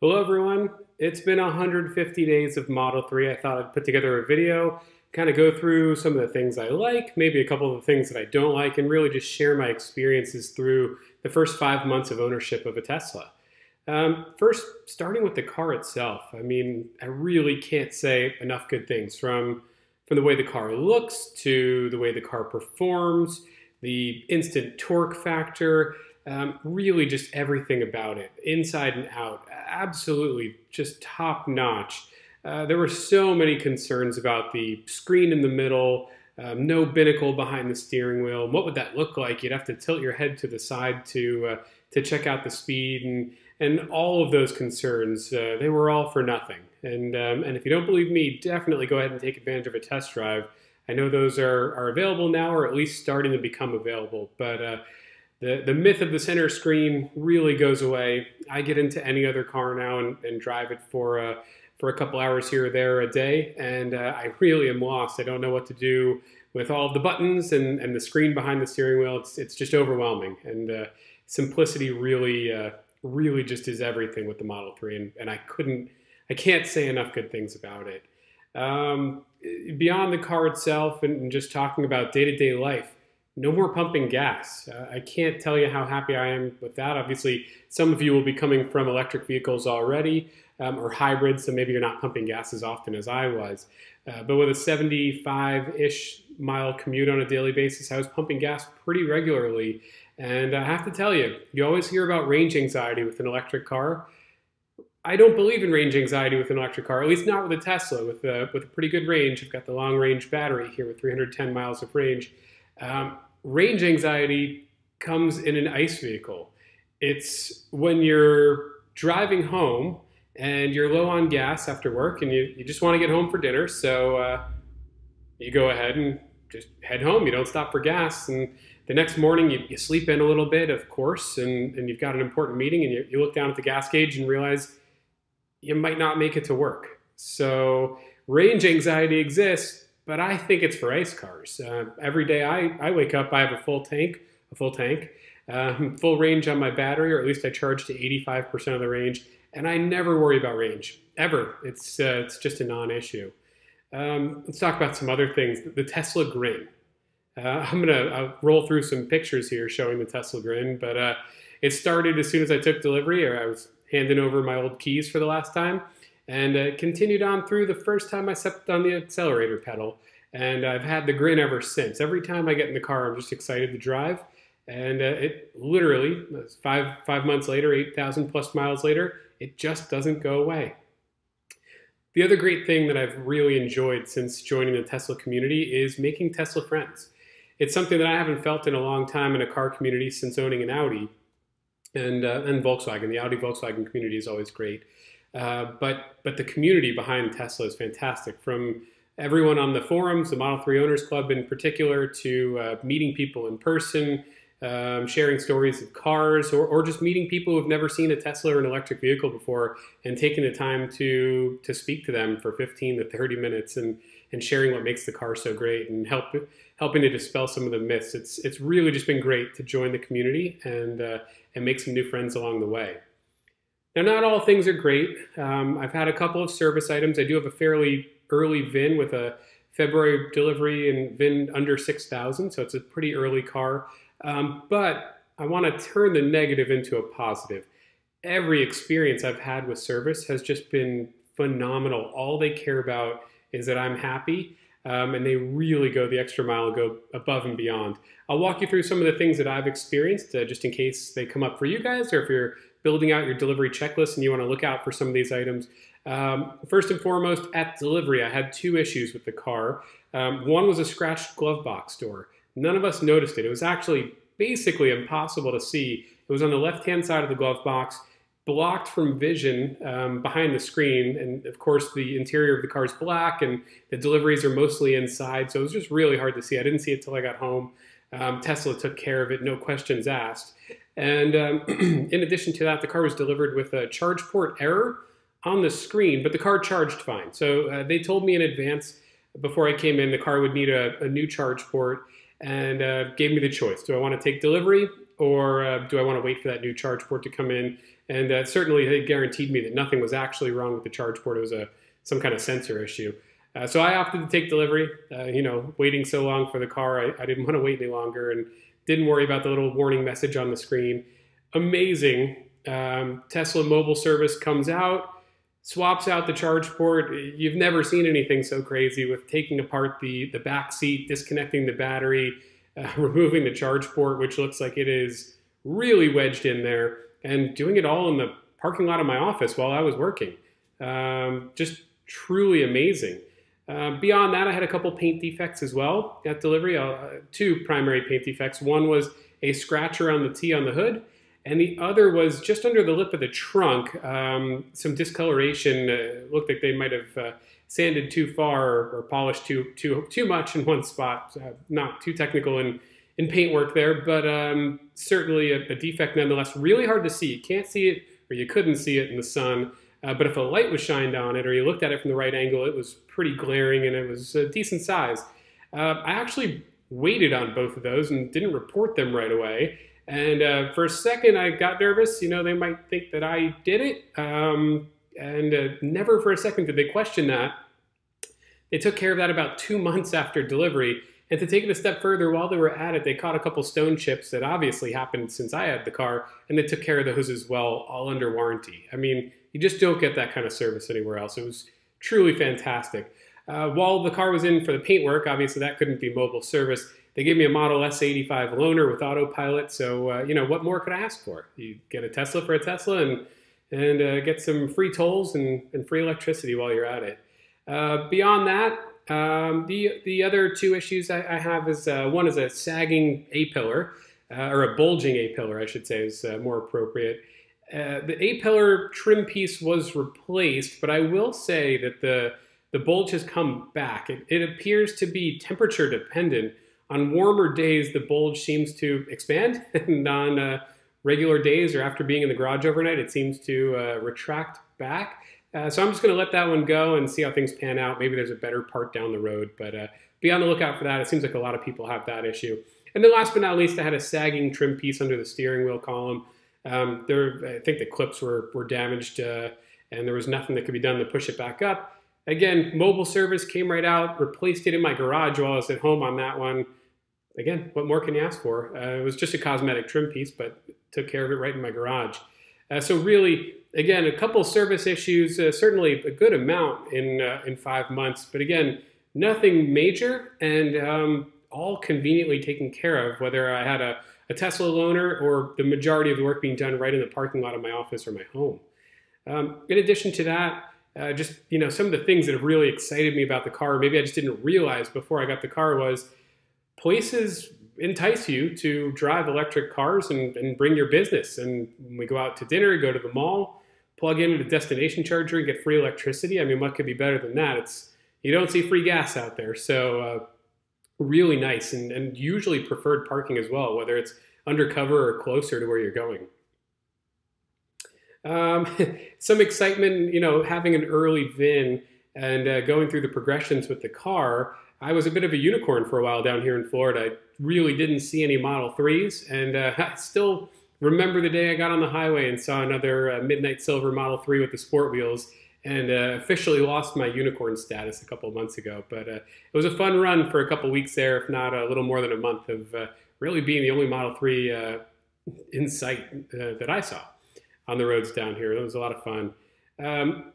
Hello everyone. It's been 150 days of Model 3. I thought I'd put together a video, kind of go through some of the things I like, maybe a couple of the things that I don't like, and really just share my experiences through the first 5 months of ownership of a Tesla. First, starting with the car itself. I mean, I really can't say enough good things from the way the car looks to the way the car performs, the instant torque factor, really just everything about it, inside and out, absolutely just top notch. There were so many concerns about the screen in the middle, no binnacle behind the steering wheel. What would that look like? You'd have to tilt your head to the side to check out the speed, and all of those concerns. They were all for nothing. And if you don't believe me, definitely go ahead and take advantage of a test drive. I know those are available now, or at least starting to become available. But the myth of the center screen really goes away. I get into any other car now and drive it for a couple hours here or there a day, and I really am lost. I don't know what to do with all of the buttons and the screen behind the steering wheel. It's just overwhelming, and simplicity really just is everything with the Model 3, and I can't say enough good things about it. Beyond the car itself and just talking about day-to-day life, no more pumping gas. I can't tell you how happy I am with that. Obviously, some of you will be coming from electric vehicles already, or hybrids, so maybe you're not pumping gas as often as I was. But with a 75-ish mile commute on a daily basis, I was pumping gas pretty regularly. And I have to tell you, you always hear about range anxiety with an electric car. I don't believe in range anxiety with an electric car, at least not with a Tesla. With a pretty good range, I've got the long range battery here with 310 miles of range. Range anxiety comes in an ICE vehicle. It's when you're driving home and you're low on gas after work and you just want to get home for dinner, so you go ahead and just head home. You don't stop for gas, and the next morning you sleep in a little bit, of course, and you've got an important meeting, and you look down at the gas gauge and realize you might not make it to work. So range anxiety exists, but I think it's for ICE cars. Every day I wake up, I have a full tank, full range on my battery, or at least I charge to 85% of the range, and I never worry about range, ever. It's just a non-issue. Let's talk about some other things. The Tesla grin. I'll roll through some pictures here showing the Tesla grin, but it started as soon as I took delivery, or I was handing over my old keys for the last time, and it continued on through the first time I stepped on the accelerator pedal, and I've had the grin ever since. Every time I get in the car, I'm just excited to drive, and it literally, five months later, 8,000 plus miles later, it just doesn't go away. The other great thing that I've really enjoyed since joining the Tesla community is making Tesla friends. It's something that I haven't felt in a long time in a car community since owning an Audi and Volkswagen. The Audi Volkswagen community is always great. But the community behind Tesla is fantastic. From everyone on the forums, the Model 3 Owners Club in particular, to meeting people in person, sharing stories of cars, or just meeting people who've never seen a Tesla or an electric vehicle before and taking the time to speak to them for 15 to 30 minutes and sharing what makes the car so great and helping to dispel some of the myths. It's really just been great to join the community and make some new friends along the way. Now, not all things are great. I've had a couple of service items. I do have a fairly early VIN with a February delivery and VIN under 6,000, so it's a pretty early car. But I want to turn the negative into a positive. Every experience I've had with service has just been phenomenal. All they care about is that I'm happy, and they really go the extra mile and go above and beyond. I'll walk you through some of the things that I've experienced, just in case they come up for you guys, or if you're building out your delivery checklist and you want to look out for some of these items. First and foremost, at delivery, I had two issues with the car. One was a scratched glove box door. None of us noticed it. It was actually basically impossible to see. It was on the left-hand side of the glove box, blocked from vision behind the screen. And of course, the interior of the car is black and the deliveries are mostly inside. So it was just really hard to see. I didn't see it till I got home. Tesla took care of it, no questions asked. And in addition to that, the car was delivered with a charge port error on the screen, but the car charged fine. So they told me in advance before I came in, the car would need a new charge port, and gave me the choice. Do I want to take delivery, or do I want to wait for that new charge port to come in And certainly they guaranteed me that nothing was actually wrong with the charge port. It was some kind of sensor issue. So I opted to take delivery. Waiting so long for the car, I didn't want to wait any longer and didn't worry about the little warning message on the screen. Amazing. Tesla mobile service comes out, swaps out the charge port. You've never seen anything so crazy with taking apart the back seat, disconnecting the battery, removing the charge port, which looks like it is really wedged in there, and doing it all in the parking lot of my office while I was working. Just truly amazing. Beyond that, I had a couple paint defects as well at delivery. Two primary paint defects. One was a scratch around the T on the hood, and the other was just under the lip of the trunk. Some discoloration. Looked like they might have sanded too far or polished too much in one spot. Not too technical in paint work there, but certainly a defect nonetheless. Really hard to see. You can't see it, or you couldn't see it in the sun. But if a light was shined on it or you looked at it from the right angle, it was pretty glaring and it was a decent size. I actually waited on both of those and didn't report them right away. And for a second, I got nervous. They might think that I did it. And never for a second did they question that. They took care of that about 2 months after delivery. And to take it a step further, while they were at it, they caught a couple stone chips that obviously happened since I had the car, and they took care of those as well, all under warranty. I mean, you just don't get that kind of service anywhere else. It was truly fantastic. While the car was in for the paint work, obviously that couldn't be mobile service. They gave me a Model S85 loaner with Autopilot, so what more could I ask for? You get a Tesla for a Tesla and get some free tolls and free electricity while you're at it. Beyond that, the other two issues I have is one is a sagging A-pillar, or a bulging A-pillar, I should say, is more appropriate. The A-pillar trim piece was replaced, but I will say that the bulge has come back. It appears to be temperature dependent. On warmer days, the bulge seems to expand, and on regular days or after being in the garage overnight, it seems to retract back. So I'm just going to let that one go and see how things pan out. Maybe there's a better part down the road, but be on the lookout for that. It seems like a lot of people have that issue. And then last but not least, I had a sagging trim piece under the steering wheel column. I think the clips were damaged and there was nothing that could be done to push it back up. Again, mobile service came right out, replaced it in my garage while I was at home on that one. Again, what more can you ask for? It was just a cosmetic trim piece, but took care of it right in my garage. So really, again, a couple service issues, certainly a good amount in 5 months, but again, nothing major and all conveniently taken care of, whether I had a Tesla loaner or the majority of the work being done right in the parking lot of my office or my home. In addition to that, just some of the things that have really excited me about the car, maybe I just didn't realize before I got the car, was places entice you to drive electric cars and bring your business. And when we go out to dinner, go to the mall, plug into the destination charger and get free electricity. I mean, what could be better than that? You don't see free gas out there. So really nice and usually preferred parking as well, whether it's undercover or closer to where you're going. Some excitement, having an early VIN and going through the progressions with the car. I was a bit of a unicorn for a while down here in Florida. I really didn't see any Model 3s, and I still remember the day I got on the highway and saw another midnight silver Model 3 with the sport wheels, and officially lost my unicorn status a couple of months ago. But it was a fun run for a couple weeks there, if not a little more than a month, of really being the only Model 3 in sight that I saw on the roads down here. It was a lot of fun.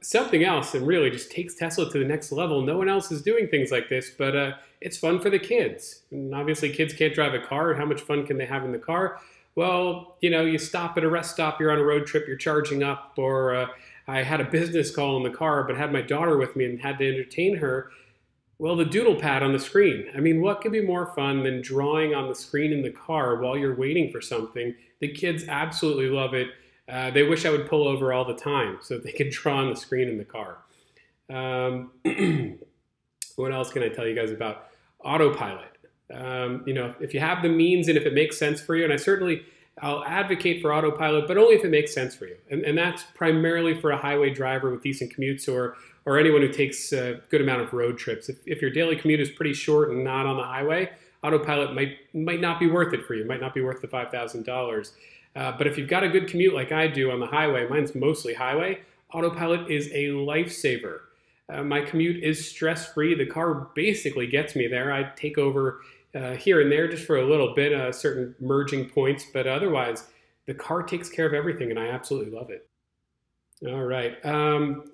Something else, and really just takes Tesla to the next level. No one else is doing things like this, but it's fun for the kids. And obviously kids can't drive a car. How much fun can they have in the car? Well, you stop at a rest stop, you're on a road trip, you're charging up, or I had a business call in the car, but had my daughter with me and had to entertain her. Well, the doodle pad on the screen. I mean, what could be more fun than drawing on the screen in the car while you're waiting for something? The kids absolutely love it. They wish I would pull over all the time so that they could draw on the screen in the car. What else can I tell you guys about? Autopilot. If you have the means and if it makes sense for you, and I'll advocate for Autopilot, but only if it makes sense for you. And that's primarily for a highway driver with decent commutes or anyone who takes a good amount of road trips. If your daily commute is pretty short and not on the highway, Autopilot might not be worth it for you. It might not be worth the $5,000. But if you've got a good commute like I do on the highway, mine's mostly highway, Autopilot is a lifesaver. My commute is stress-free. The car basically gets me there. I take over here and there just for a little bit, certain merging points, but otherwise, the car takes care of everything, and I absolutely love it. All right.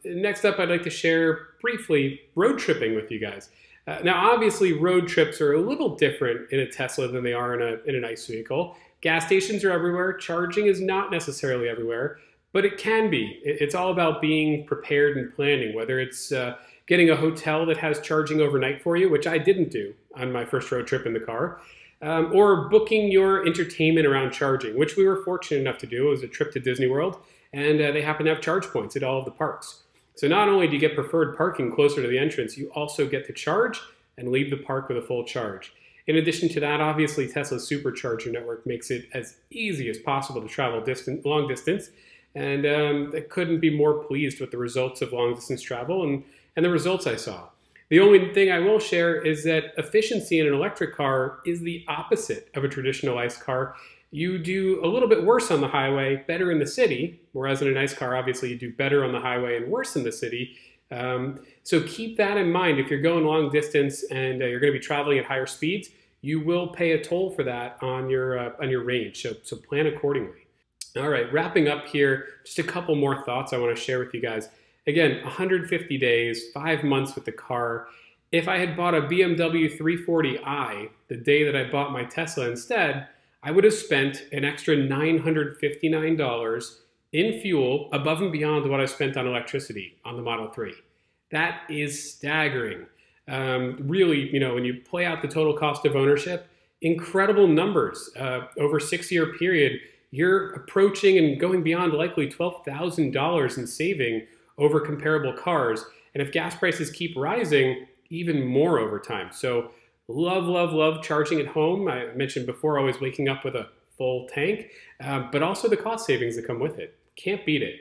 Next up, I'd like to share briefly road tripping with you guys. Now, obviously, road trips are a little different in a Tesla than they are in an ICE vehicle. Gas stations are everywhere. Charging is not necessarily everywhere, but it can be. It's all about being prepared and planning, whether it's getting a hotel that has charging overnight for you, which I didn't do on my first road trip in the car, or booking your entertainment around charging, which we were fortunate enough to do. It was a trip to Disney World, and they happen to have charge points at all of the parks. So not only do you get preferred parking closer to the entrance, you also get to charge and leave the park with a full charge. In addition to that, obviously Tesla's supercharger network makes it as easy as possible to travel long distance, and I couldn't be more pleased with the results of long distance travel and the results I saw. The only thing I will share is that efficiency in an electric car is the opposite of a traditional ICE car. You do a little bit worse on the highway, better in the city, whereas in an ICE car, obviously you do better on the highway and worse in the city. So keep that in mind. If you're going long distance and you're going to be traveling at higher speeds, you will pay a toll for that on your range. So plan accordingly. All right, wrapping up here, just a couple more thoughts I want to share with you guys. Again, 150 days, 5 months with the car. If I had bought a BMW 340i the day that I bought my Tesla instead, I would have spent an extra $959 in fuel above and beyond what I spent on electricity on the Model 3. That is staggering. Really, when you play out the total cost of ownership, incredible numbers. Over a 6-year period, you're approaching and going beyond likely $12,000 in saving over comparable cars. And if gas prices keep rising, even more over time. So love, love, love charging at home. I mentioned before, always waking up with a full tank, but also the cost savings that come with it. Can't beat it.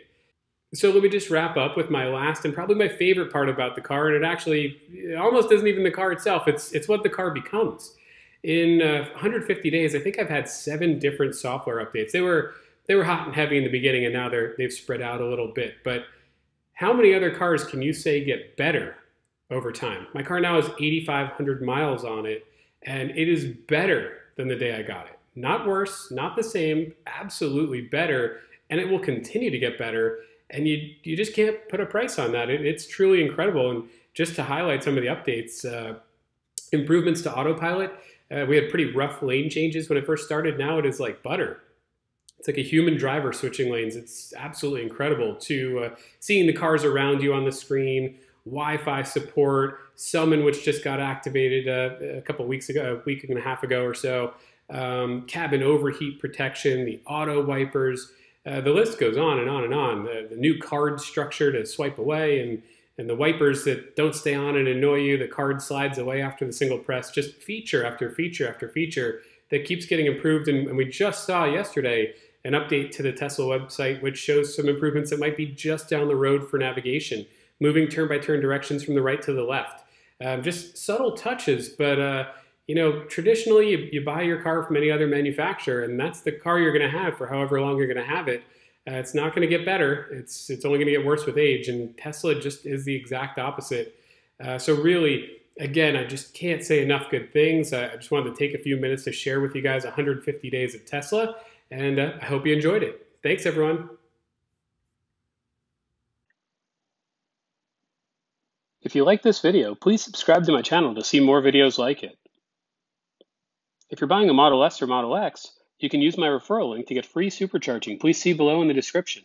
So let me just wrap up with my last and probably my favorite part about the car, and it almost isn't even the car itself. It's what the car becomes. In 150 days, I think I've had 7 different software updates. They were hot and heavy in the beginning, and now they've spread out a little bit. But how many other cars can you say get better over time? My car now has 8,500 miles on it, and it is better than the day I got it. Not worse, not the same, absolutely better, and it will continue to get better, and you just can't put a price on that. It's truly incredible. And just to highlight some of the updates, improvements to Autopilot, we had pretty rough lane changes when it first started. Now it is like butter. It's like a human driver switching lanes. It's absolutely incredible to seeing the cars around you on the screen, Wi-Fi support, Summon, which just got activated a couple weeks ago, a week and a half ago or so, cabin overheat protection, the auto wipers, the list goes on and on and on. The new card structure to swipe away and the wipers that don't stay on and annoy you, the card slides away after the single press, just feature after feature after feature that keeps getting improved. And we just saw yesterday an update to the Tesla website, which shows some improvements that might be just down the road for navigation, moving turn-by-turn directions from the right to the left. Just subtle touches, but traditionally you buy your car from any other manufacturer, and that's the car you're going to have for however long you're going to have it. It's not going to get better. It's only going to get worse with age, and Tesla just is the exact opposite. So really, again, I just can't say enough good things. I just wanted to take a few minutes to share with you guys 150 days of Tesla, and I hope you enjoyed it. Thanks, everyone. If you like this video, please subscribe to my channel to see more videos like it. If you're buying a Model S or Model X, you can use my referral link to get free supercharging. Please see below in the description.